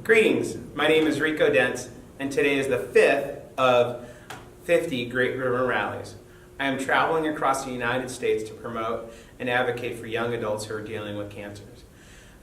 Greetings, my name is Rico Dentz, and today is the 5th of 50 Great River Rallies. I am traveling across the United States to promote and advocate for young adults who are dealing with cancers.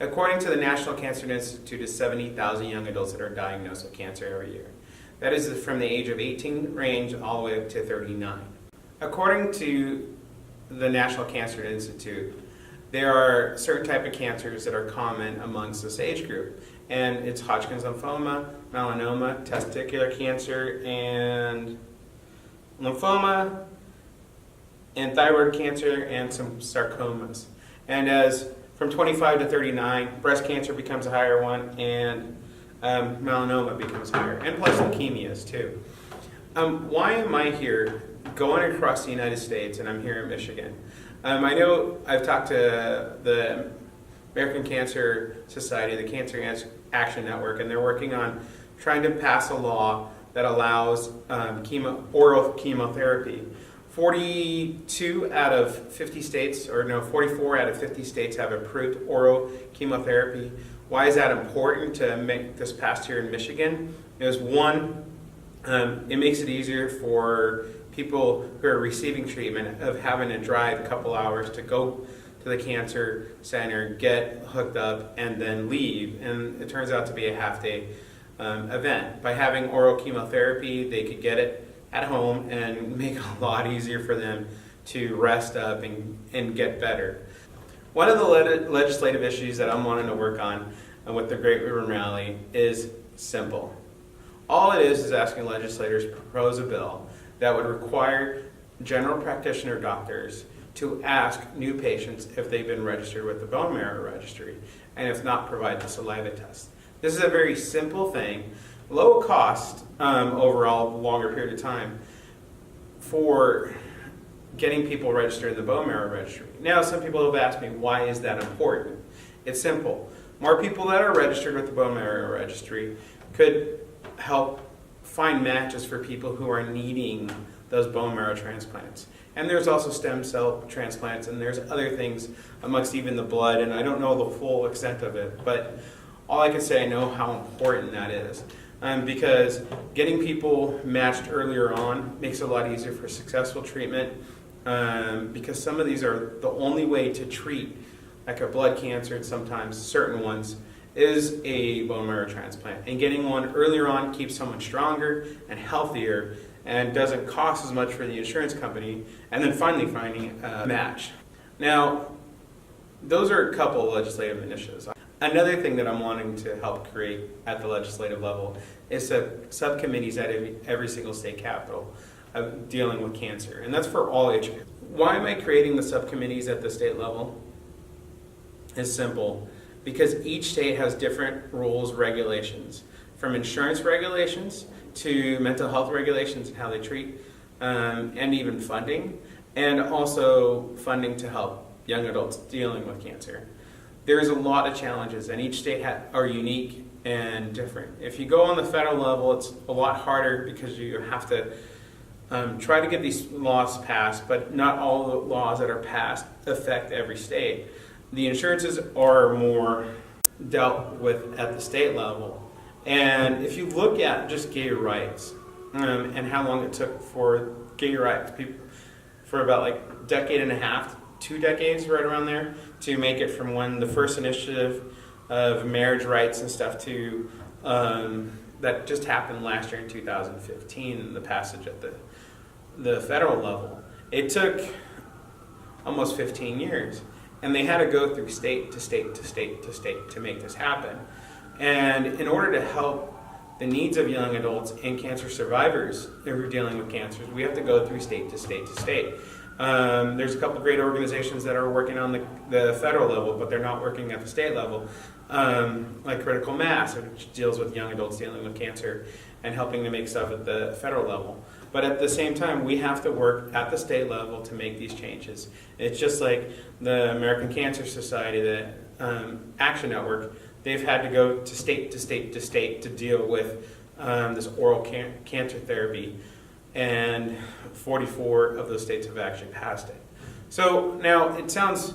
According to the National Cancer Institute, it's 70,000 young adults that are diagnosed with cancer every year. That is from the age of 18 range all the way up to 39. According to the National Cancer Institute, there are certain type of cancers that are common amongst this age group, and it's Hodgkin's lymphoma, melanoma, testicular cancer, and lymphoma, and thyroid cancer, and some sarcomas. And as from 25 to 39, breast cancer becomes a higher one, and melanoma becomes higher, and plus leukemias too. Why am I here going across the United States, and I'm here in Michigan? I know I've talked to the American Cancer Society, the Cancer Action Network, and they're working on trying to pass a law that allows oral chemotherapy. 44 out of 50 states have approved oral chemotherapy. Why is that important to make this passed here in Michigan? Is one, it makes it easier for people who are receiving treatment of having to drive a couple hours to go to the cancer center, get hooked up, and then leave. And it turns out to be a half-day event. By having oral chemotherapy, they could get it at home and make it a lot easier for them to rest up and get better. One of the legislative issues that I'm wanting to work on with the Great River Rally is simple. All it is asking legislators to propose a bill that would require general practitioner doctors to ask new patients if they've been registered with the bone marrow registry, and if not, provide the saliva test. This is a very simple thing, low cost overall, longer period of time for getting people registered in the bone marrow registry. Now, some people have asked me, why is that important? It's simple. More people that are registered with the bone marrow registry could help find matches for people who are needing those bone marrow transplants. And there's also stem cell transplants, and there's other things amongst even the blood, and I don't know the full extent of it, but all I can say, I know how important that is. Because getting people matched earlier on makes it a lot easier for successful treatment, because some of these are the only way to treat, like a blood cancer and sometimes certain ones, is a bone marrow transplant. And getting one earlier on keeps someone stronger and healthier and doesn't cost as much for the insurance company, and then finally finding a match. Now, those are a couple of legislative initiatives. Another thing that I'm wanting to help create at the legislative level is subcommittees at every single state capital dealing with cancer, and that's for all age groups. Why am I creating the subcommittees at the state level? It's simple. Because each state has different rules, regulations, from insurance regulations to mental health regulations and how they treat, and even funding, and also funding to help young adults dealing with cancer. There's a lot of challenges, and each state are unique and different. If you go on the federal level, it's a lot harder because you have to try to get these laws passed, but not all the laws that are passed affect every state. The insurances are more dealt with at the state level. And if you look at just gay rights and how long it took for gay rights, for about like a decade and a half, 2 decades, right around there, to make it from when the first initiative of marriage rights and stuff to that just happened last year in 2015, the passage at the federal level. It took almost 15 years. And they had to go through state to state to state to state to make this happen. And in order to help the needs of young adults and cancer survivors who are dealing with cancers, we have to go through state to state to state. There's a couple of great organizations that are working on the federal level, but they're not working at the state level, like Critical Mass, which deals with young adults dealing with cancer and helping to make stuff at the federal level. But at the same time, we have to work at the state level to make these changes. It's just like the American Cancer Society, the Action Network, they've had to go to state to state to state to deal with this oral cancer therapy, and 44 of those states have actually passed it. So now it sounds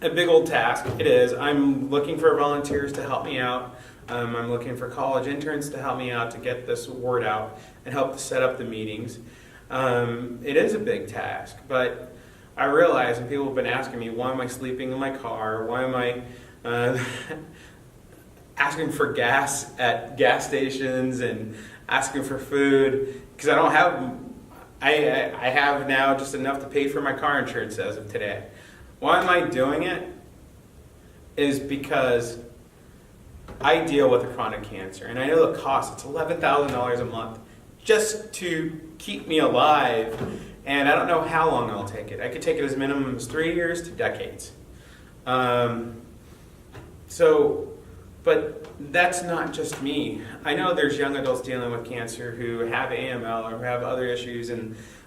a big old task. It is. I'm looking for volunteers to help me out. I'm looking for college interns to help me out to get this word out and help to set up the meetings. It is a big task, but I realize, and people have been asking me, why am I sleeping in my car? Why am I asking for gas at gas stations and asking for food? Because I don't have, I have now just enough to pay for my car insurance as of today. Why am I doing it? Is because I deal with a chronic cancer, and I know the cost. It's $11,000 a month just to keep me alive, and I don't know how long I'll take it. I could take it as minimum as 3 years to decades. But that's not just me. I know there's young adults dealing with cancer who have AML or have other issues,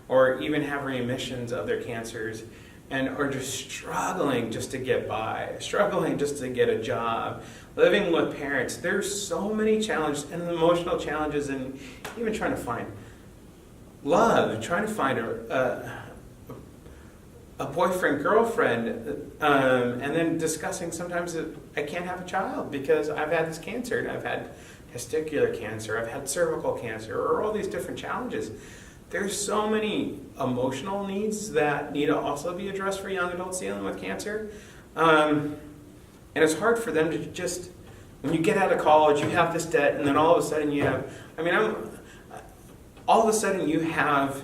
or even have remissions of their cancers, and are just struggling just to get by, struggling just to get a job, living with parents. There's so many challenges and emotional challenges, and even trying to find love, trying to find a boyfriend, girlfriend, and then discussing sometimes that I can't have a child because I've had this cancer, and I've had testicular cancer, I've had cervical cancer, or all these different challenges. There's so many emotional needs that need to also be addressed for young adults dealing with cancer. And it's hard for them to just, when you get out of college, you have this debt, and then all of a sudden you have, all of a sudden you have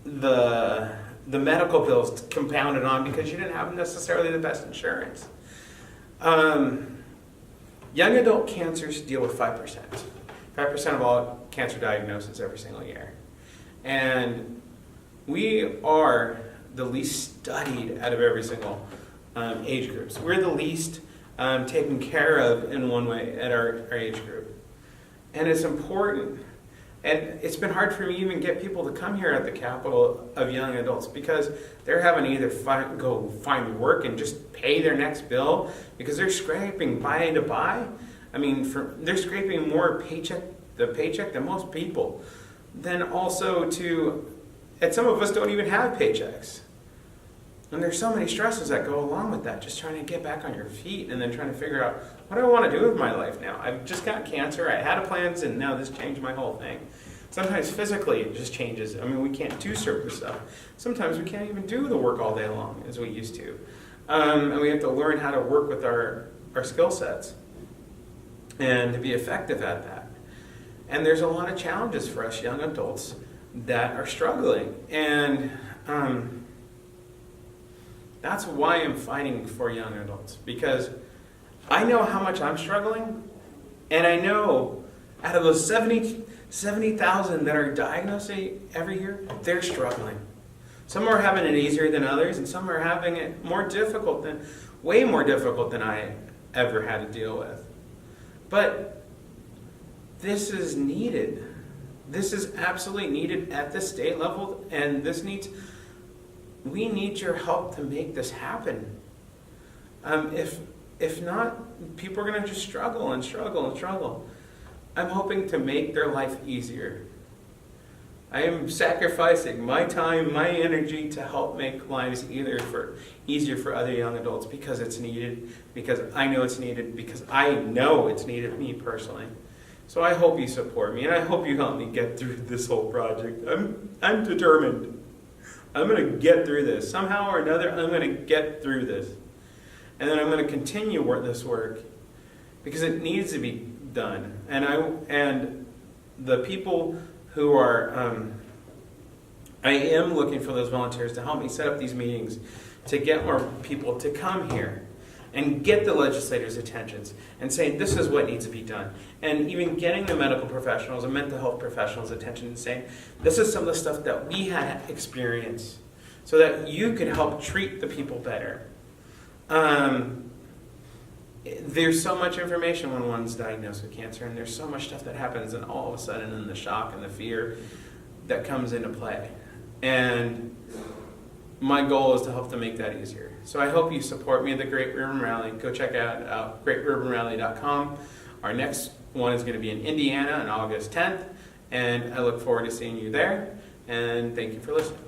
the medical bills compounded on because you didn't have necessarily the best insurance. Young adult cancers deal with 5%. 5% of all cancer diagnoses every single year. And we are the least studied out of every single age groups. We're the least taken care of in one way at our age group. And it's important. And it's been hard for me to even get people to come here at the capital of young adults because they're having to either go find work and just pay their next bill because they're scraping by to buy. They're scraping more paycheck than most people. Then also and some of us don't even have paychecks. And there's so many stresses that go along with that, just trying to get back on your feet and then trying to figure out, what do I want to do with my life now? I've just got cancer, I had plans, and now this changed my whole thing. Sometimes physically it just changes. We can't do certain stuff. Sometimes we can't even do the work all day long as we used to. And we have to learn how to work with our skill sets and to be effective at that. And there's a lot of challenges for us young adults that are struggling. And that's why I'm fighting for young adults, because I know how much I'm struggling, and I know out of those 70,000 that are diagnosed every year, they're struggling. Some are having it easier than others, and some are having it way more difficult than I ever had to deal with. But this is needed. This is absolutely needed at the state level, and we need your help to make this happen. If not, people are going to just struggle and struggle and struggle. I'm hoping to make their life easier. I am sacrificing my time, my energy to help make lives easier for other young adults because it's needed, because I know it's needed, because I know it's needed me personally. So I hope you support me, and I hope you help me get through this whole project. I'm determined. I'm going to get through this. Somehow or another, I'm going to get through this. And then I'm going to continue this work because it needs to be done. And the people who are, I am looking for those volunteers to help me set up these meetings, to get more people to come here and get the legislators' attentions and saying this is what needs to be done. And even getting the medical professionals and mental health professionals' attention and saying this is some of the stuff that we had experienced so that you could help treat the people better. There's so much information when one's diagnosed with cancer, and there's so much stuff that happens, and all of a sudden, and the shock and the fear that comes into play. And my goal is to help to make that easier. So I hope you support me at the Great Ribbon Rally. Go check out greatribbonrally.com. Our next one is going to be in Indiana on August 10th, and I look forward to seeing you there. And thank you for listening.